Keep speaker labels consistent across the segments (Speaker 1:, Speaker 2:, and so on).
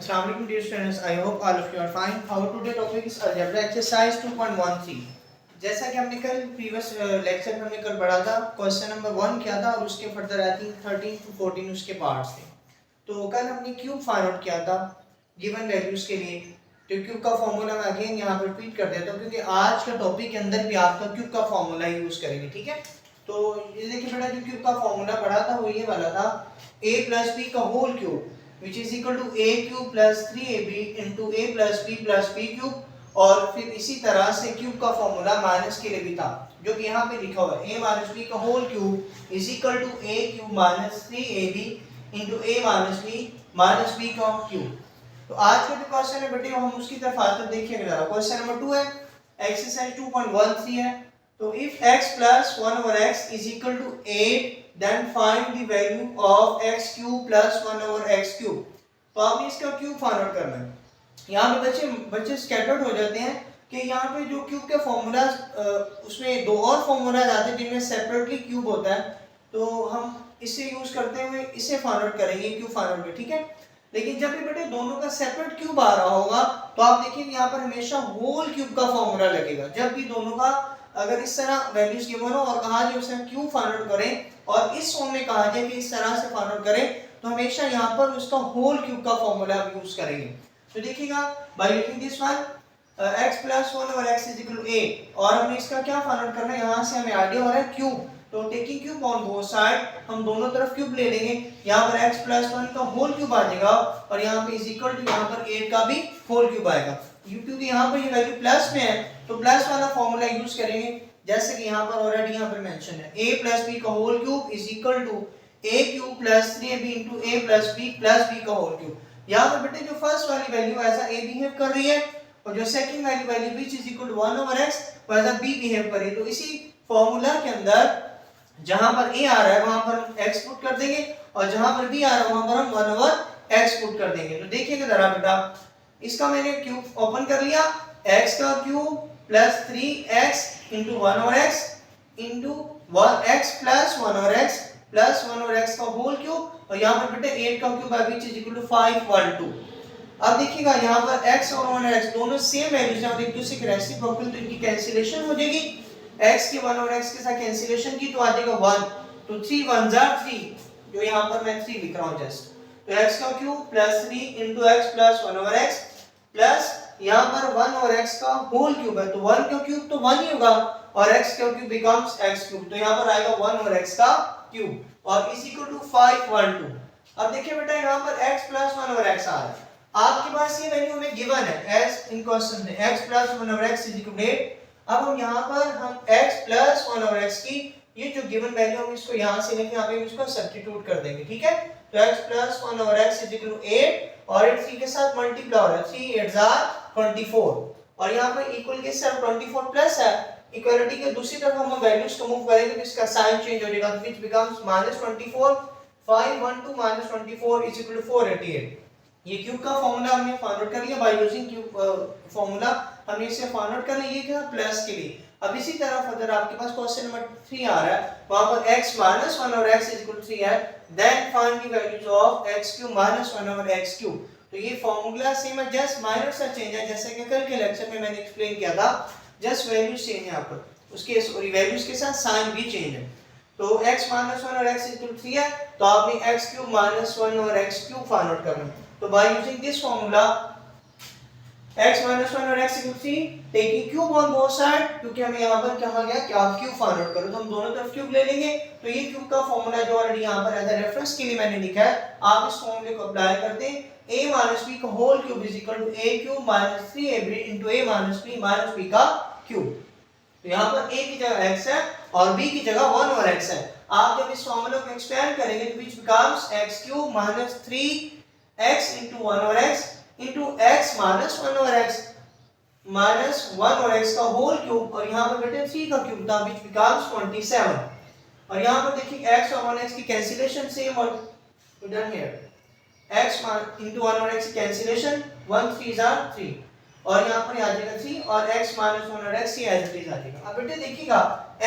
Speaker 1: Assalamu alaikum dear students, I hope all of you are fine. Our today topic is algebra exercise 2.13. जैसा कि हमने कल previous lecture में हमने कल पढ़ा था, क्वेश्चन नंबर 1 किया था और उसके फर्दर आई थिंक 13 to 14 उसके पार्ट्स थे. तो कल हमने क्यूब फाइंड आउट किया था गिवन वैल्यूज के लिए. तो क्यूब का फॉर्मूला मैं अगेन यहाँ पर रिपीट कर देता हूँ क्योंकि आज का टॉपिक के अंदर भी आपका क्यूब का फॉर्मूला यूज करेंगे. ठीक है, तो ये देखिए बेटा, जो क्यूब का फॉर्मूला पढ़ा था वो ये वाला था, a प्लस b का whole cube which is equal to a cube plus 3ab into a plus b cube. और फिर इसी तरह से क्यूब का फॉर्मूला माइनस के लिए भी था जो कि यहाँ पे लिखा हुआ है a माइनस b का whole cube is equal to a cube minus 3ab into a minus b का क्यूब. तो आज का जो क्वेश्चन है बेटे हम उसकी तरफ आते देखिएगा जरा. क्वेश्चन नंबर 2 है, एक्सरसाइज 2.13 है. तो if x plus 1 over x is equal to 8 then find the value of x cube plus 1 over x cube. तो आपने इसका क्यूब फाइंड आउट करना है. यहाँ पे बच्चे स्कैटर्ड हो जाते हैं कि यहाँ पे जो क्यूब के फॉर्मूला उसमें दो और फॉर्मूला आते हैं जिनमें सेपरेटली क्यूब होता है. तो हम इसे यूज करते हुए इसे फाइंड आउट करेंगे क्यूब फाइंड आउट में. ठीक है, लेकिन जब भी बेटे दोनों का सेपरेट क्यूब आ रहा होगा तो आप देखिए यहाँ पर हमेशा होल क्यूब का फॉर्मूला लगेगा. जब भी दोनों का अगर इस तरह वैल्यूज गिवन हो और कहा जाए उसे क्यूब फाइंड आउट करें और इस फॉर्म में कहा जाए कि इस तरह से फाइंड आउट करें तो हमेशा यहाँ पर उसका होल क्यूब का फॉर्मूला आप यूज करेंगे. तो देखिएगा by using this one x plus 1 over x is equal to 8 और हमने इसका क्या फाइंड आउट करना है, यहाँ से हमें आइडिया हो रहा है क्यूब. तो taking cube on both side हम दोनों तरफ क्यूब ले लेंगे. यहाँ पर x plus 1 का होल क्यूब आ जाएगा और यहाँ पे इज इक्वल टू यहाँ पर 8 का भी होल क्यूब आएगा. क्योंकि यहाँ पर ये वैल्यू प्लस में है तो प्लस वाला फॉर्मूला यूज करेंगे जैसे कि यहाँ पर ऑलरेडी यहाँ पर मेंशन है. a plus b का whole cube is equal to a cube plus 3ab into a plus b का होल क्यूब. यहाँ पर बेटे जो फर्स्ट वाली वैल्यू ऐसा a बिहेव कर रही है और जो सेकंड वाली value which is equal to 1 over x वैसा b बिहेव कर रही है. तो इसी फॉर्मूला के अंदर जहां पर a आ रहा है वहां पर हम x पुट कर देंगे और जहां पर b आ रहा है वहां पर हम 1 over x पुट कर देंगे. तो देखिएगा जरा बेटा, इसका मैंने क्यूब ओपन कर लिया, x का cube plus 3x into 1 over x into 1x plus 1 over x plus 1 over x का होल क्यूब और यहाँ पर बेटे 8 का क्यूब है which is equal to 512. अब देखिएगा यहाँ पर x और 1 over x दोनों सेम वैल्यूज हैं और एक दूसरे के रेसिप्रोकल तो इनकी कैंसिलेशन हो जाएगी. x की 1 over x के साथ कैंसिलेशन की तो आ जाएगा 1. तो 3 1 जार 3 जो यहाँ पर मैं 3 लिख रहा हूँ जस्ट. तो x का cube plus 3 into x plus 1 over x plus यहाँ पर 1 और x का होल क्यूब है तो 1 का क्यूब तो 1 ही होगा और x का क्यूब becomes x क्यूब. तो यहाँ पर आएगा 1 और x का क्यूब और इज इक्वल टू 512. अब देखिए बेटा यहाँ पर x प्लस 1 और x आ रहा है. आपके पास ये वैल्यू हमें गिवन है एज इन क्वेश्चन में x प्लस 1 और x इज इक्वल टू 8. अब हम यहाँ पर हम x प्लस 1 और x की ये जो गिवन वैल्यू हम इसको यहाँ से लेके यहाँ पे इसको सब्स्टिट्यूट कर देंगे. ठीक है, तो x प्लस 1 और x इज इक्वल टू 8 और 8 3 के साथ मल्टीप्लाई हो रहा है 3 8 जार 24 और यहाँ पर इक्वल के साथ 24 प्लस है. इक्वालिटी के दूसरी तरफ हम वैल्यूज को मूव करेंगे तो इसका साइन चेंज हो जाएगा which becomes -24. 512 - 24 is equal to 488. ये क्यूब का फॉर्मूला हमने फाइंड आउट कर लिया बाय यूजिंग क्यूब फॉर्मूला. हमने इसे फाइंड आउट कर लिया ये क्या प्लस के लिए. अब इसी तरह अगर आपके पास क्वेश्चन नंबर 3 आ रहा है वहां पर x - 1 और x इज इक्वल टू 3 है then find the values of x cube - 1 over x cube. तो ये फॉर्मूला सेम है जस्ट माइनर सा चेंज है जैसे कि कल के लेक्चर में मैंने एक्सप्लेन किया था. जस्ट वैल्यूज चेंज है यहाँ पर, उसके सॉरी वैल्यूज के साथ साइन भी चेंज है. तो x - 1 और x इज इक्वल टू 3 है तो आपने x क्यूब - 1 और x क्यूब फाइंड आउट करना है. तो by using this formula x - 1 और x equal 3 taking cube on both side क्योंकि हमें यहाँ पर कहा गया कि आप क्यूब फाइंड आउट करो तो हम दोनों तरफ क्यूब ले लेंगे. तो ये क्यूब का फॉर्मूला जो ऑलरेडी यहाँ पर एज अ रेफरेंस के लिए मैंने लिखा है आप इस फॉर्मूले को अप्लाई करते हैं. a minus b का whole cube is equal to a cube minus 3ab into a minus b का क्यूब. तो यहाँ पर a की जगह x है और b की जगह 1 और x है. आप जब इस फॉर्मूले को एक्सपेंड करेंगे तो which becomes x cube minus 3x into 1 over x into x minus 1 over x minus 1 और x का होल क्यूब और यहाँ पर बेटे 3 का क्यूब था which becomes 27. और यहाँ पर देखिए x और 1x की कैंसिलेशन सेम और डन हियर x into 1 और x की कैंसिलेशन 1 3 are 3 और यहाँ पर आ जाएगा 3 और x minus 1 और x ये एज इट इज आ जाएगा. अब बेटे देखिएगा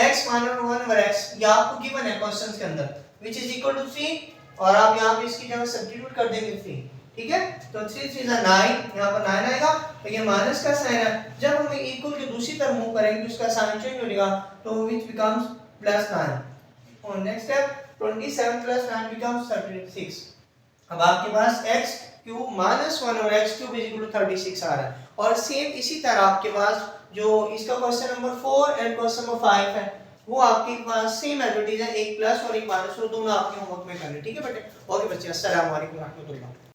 Speaker 1: x minus 1 over x ये आपको गिवन है क्वेश्चंस के अंदर which is equal to 3 और आप यहाँ पे इसकी जगह सब्स्टिट्यूट कर देंगे 3 ठीक है, तो 3 3 9, यहाँ पर 9 आएगा, तो ये माइनस का साइन है। जब हम इक्वल के दूसरी तरफ मूव करेंगे तो इसका साइन चेंज हो जाएगा, तो व्हिच बिकम्स +9। और नेक्स्ट स्टेप 27 + 9 बिकम्स 36। अब आपके पास x क्यूब माइनस 1 और x क्यूब इक्वल टू 36 आ रहा है। और सेम इसी तरह आपके पास जो इसका question number 4 and question number 5 है, वो आपके पास सेम एज इट इज है, एक प्लस और एक माइनस, वो दोनों आपके होमवर्क में करने, ठीक है बेटे। ओके बच्चे, अस्सलाम वालेकुम रहमतुल्लाह।